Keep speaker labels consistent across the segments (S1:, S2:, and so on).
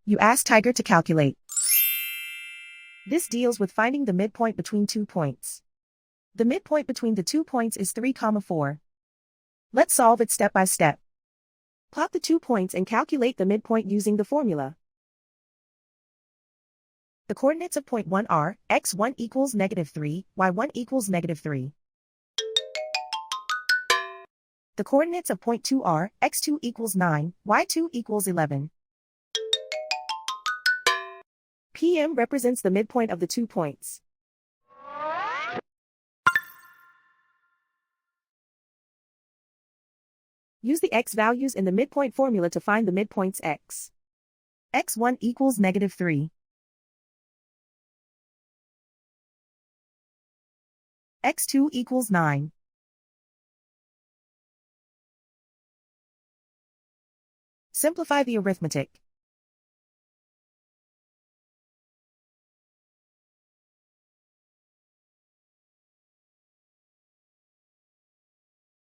S1: You ask Tiger to calculate. This deals with finding the midpoint between 2 points. The midpoint between the 2 points is 3, 4. Let's solve it step by step. Plot the 2 points and calculate the midpoint using the formula. The coordinates of point 1 are x1 equals -3, y1 equals -3. The coordinates of point 2 are x2 equals 9, y2 equals 11. PM represents the midpoint of the 2 points. Use the x values in the midpoint formula to find the midpoints x. x1 equals -3. x2 equals 9. Simplify the arithmetic.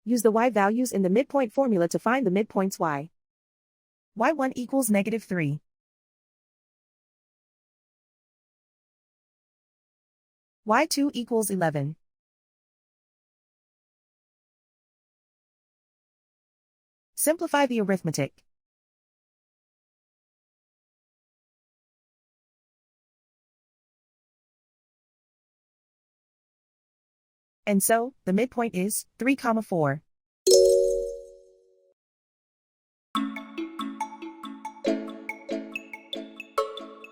S1: Use the y values in the midpoint formula to find the midpoints y. y1 equals -3. y2 equals 11. Simplify the arithmetic. And so, the midpoint is 3, 4.